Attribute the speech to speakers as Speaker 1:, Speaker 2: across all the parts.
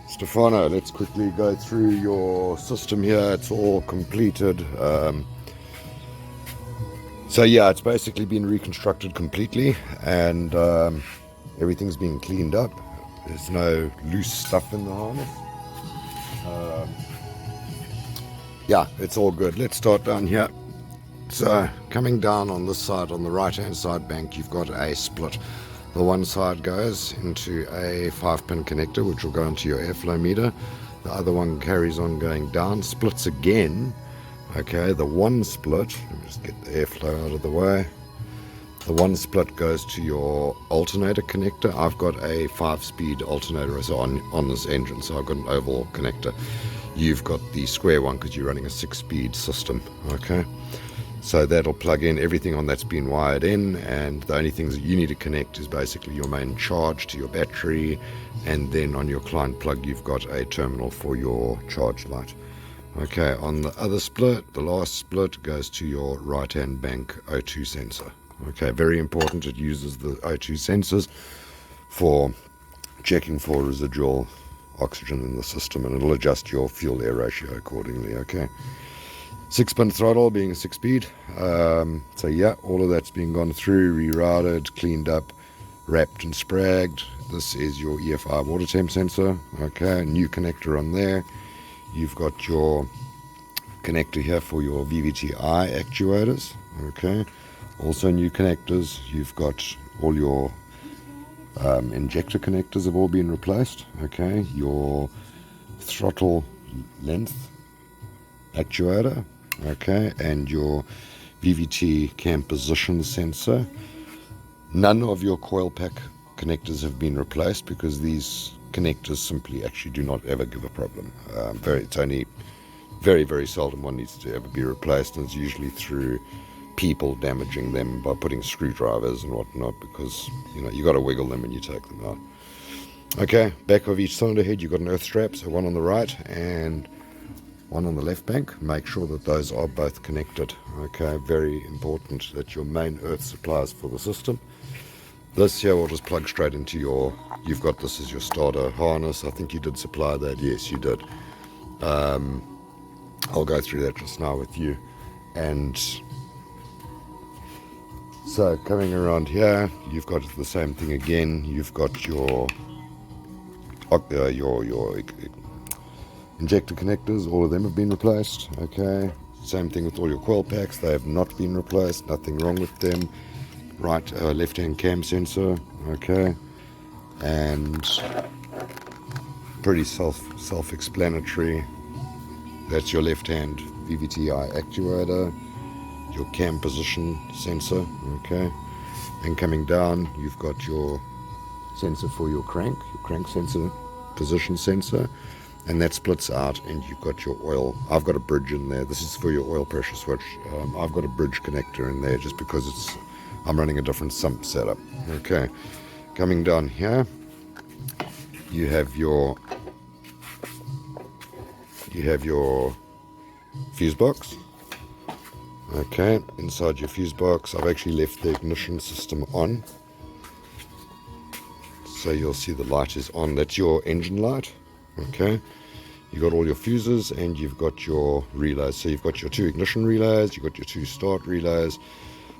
Speaker 1: Stefano, let's quickly go through your system here. It's all completed. So yeah, it's basically been reconstructed completely, and everything's been cleaned up. There's no loose stuff in the harness. Yeah, it's all good. Let's start down here. So coming down on this side, on the right hand side bank, you've got a split. The one side goes into a 5-pin connector, which will go into your airflow meter. The other one carries on going down, splits again. Okay, the one split, let me just get the airflow out of the way. The one split goes to your alternator connector. I've got a 5-speed alternator so on this engine, so I've got an oval connector. You've got the square one because you're running a 6-speed system. Okay, so that'll plug in. Everything on that's been wired in, and the only things that you need to connect is basically your main charge to your battery, and then on your client plug you've got a terminal for your charge light. Okay, on the other split, the last split goes to your right hand bank O2 sensor. Okay, very important. It uses the O2 sensors for checking for residual oxygen in the system, and it'll adjust your fuel air ratio accordingly. Okay, 6-pin throttle being a 6-speed. So yeah, all of that's been gone through, rerouted, cleaned up, wrapped and spragged. This is your EFI water temp sensor. Okay, new connector on there. You've got your connector here for your VVT-I actuators. Okay, also new connectors. You've got all your injector connectors have all been replaced. Okay, your throttle length actuator. Okay, and your VVT cam position sensor. None of your coil pack connectors have been replaced because these connectors simply actually do not ever give a problem. It's only very, very seldom one needs to ever be replaced, and it's usually through people damaging them by putting screwdrivers and whatnot, because you got to wiggle them when you take them out. Okay, back of each cylinder head you've got an earth strap, so one on the right and one on the left bank. Make sure that those are both connected. Okay, very important that your main earth supplies for the system. This here will just plug straight into you've got this as your starter harness. I think you did supply that. Yes, you did. I'll go through that just now with you. And so coming around here, you've got the same thing again. You've got your injector connectors. All of them have been replaced. Okay, same thing with all your coil packs. They have not been replaced. Nothing wrong with them. Right, left-hand cam sensor, okay, and pretty self-explanatory. That's your left-hand VVT-I actuator, your cam position sensor, okay, and coming down, you've got your sensor for your crank sensor, position sensor, and that splits out, and you've got your oil. I've got a bridge in there. This is for your oil pressure switch. I've got a bridge connector in there just because I'm running a different sump setup. Okay, coming down here, you have your fuse box. Okay, inside your fuse box, I've actually left the ignition system on, so you'll see the light is on. That's your engine light. Okay, you've got all your fuses and you've got your relays. So you've got your 2 ignition relays, you've got your 2 start relays,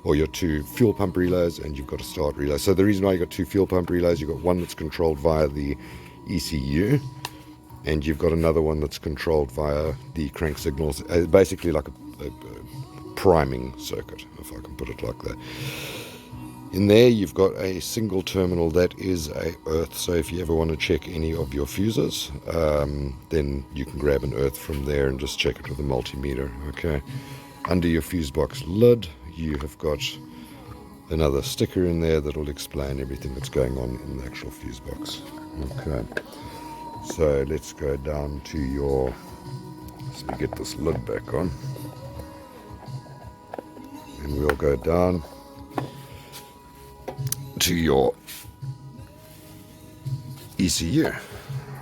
Speaker 1: or your 2 fuel pump relays, and you've got a start relay. So the reason why you've got 2 fuel pump relays, you've got one that's controlled via the ECU, and you've got another one that's controlled via the crank signals, basically like a priming circuit, if I can put it like that. In there you've got a single terminal that is a earth, so if you ever want to check any of your fuses, then you can grab an earth from there and just check it with a multimeter. Okay, under your fuse box lid you have got another sticker in there that will explain everything that's going on in the actual fuse box. Okay, so let's go down to let me get this lid back on, and we'll go down to your ECU.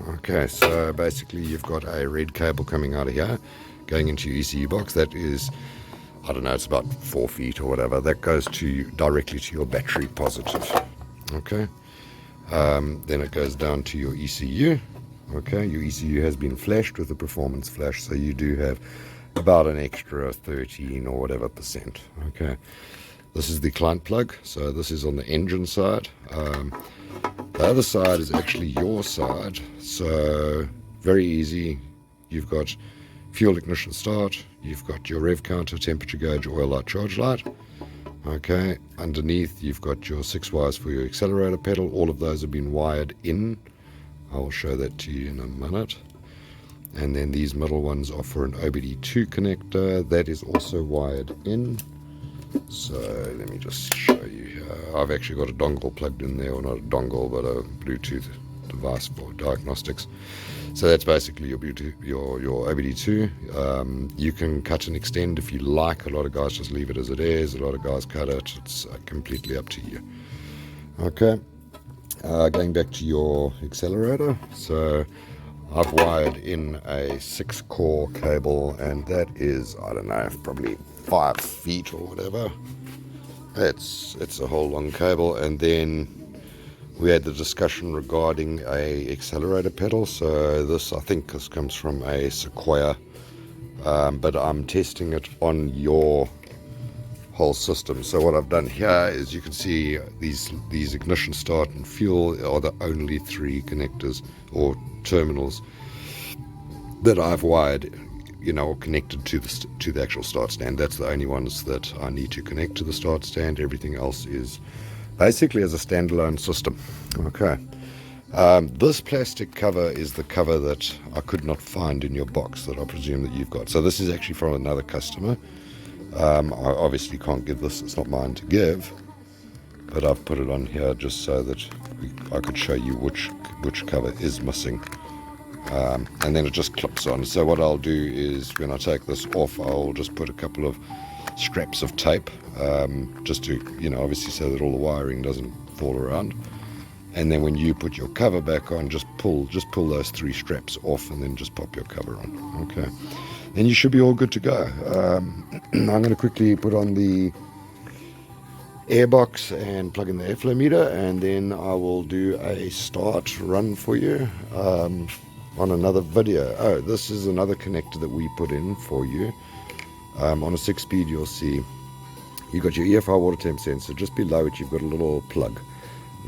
Speaker 1: Okay, so basically you've got a red cable coming out of here going into your ECU box. That is, I don't know, it's about 4 feet or whatever. That goes directly to your battery positive. Okay, then it goes down to your ECU. Okay, your ECU has been flashed with a performance flash, so you do have about an extra 13 or whatever percent. Okay, this is the client plug, so this is on the engine side. The other side is actually your side, so very easy. You've got fuel ignition start, you've got your rev counter, temperature gauge, oil light, charge light. Okay, underneath you've got your 6 wires for your accelerator pedal. All of those have been wired in. I will show that to you in a minute. And then these middle ones are for an OBD2 connector. That is also wired in. So let me just show you here. I've actually got a dongle plugged in there, or not a dongle, but a Bluetooth device for diagnostics. So that's basically your Bluetooth, your OBD2. You can cut and extend if you like. A lot of guys just leave it as it is. A lot of guys cut it. It's completely up to you. Okay. Going back to your accelerator, so I've wired in a 6-core cable, and that is, I don't know, probably 5 feet or whatever. It's a whole long cable. And then we had the discussion regarding a accelerator pedal. So this, I think, this comes from a Sequoia, but I'm testing it on your whole system. So what I've done here is, you can see these ignition start and fuel are the only 3 connectors or terminals that I've wired, or connected to the actual start stand. That's the only ones that I need to connect to the start stand. Everything else is basically as a standalone system. Okay. This plastic cover is the cover that I could not find in your box that I presume that you've got. So this is actually from another customer. I obviously can't give this, it's not mine to give, but I've put it on here just so that I could show you which cover is missing. And then it just clips on. So what I'll do is, when I take this off, I'll just put a couple of straps of tape, just to, obviously so that all the wiring doesn't fall around. And then when you put your cover back on, just pull those 3 straps off, and then just pop your cover on. Okay. Then you should be all good to go. I'm going to quickly put on the airbox and plug in the airflow meter, and then I will do a start run for you on another video. Oh, this is another connector that we put in for you. On a 6-speed, you'll see you've got your EFI water temp sensor. Just below it, you've got a little plug.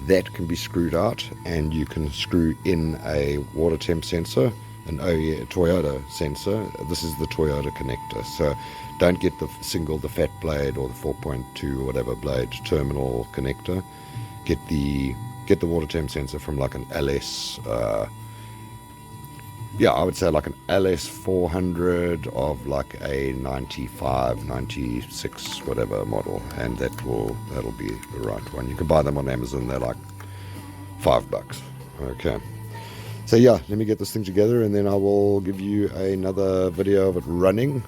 Speaker 1: That can be screwed out, and you can screw in a water temp sensor, a Toyota sensor. This is the Toyota connector. So don't get the fat blade or the 4.2 or whatever blade terminal connector. Get the water temp sensor from like an LS. I would say like an LS 400 of like a 95, 96, whatever model, and that'll be the right one. You can buy them on Amazon. They're like $5. Okay. So yeah, let me get this thing together, and then I will give you another video of it running.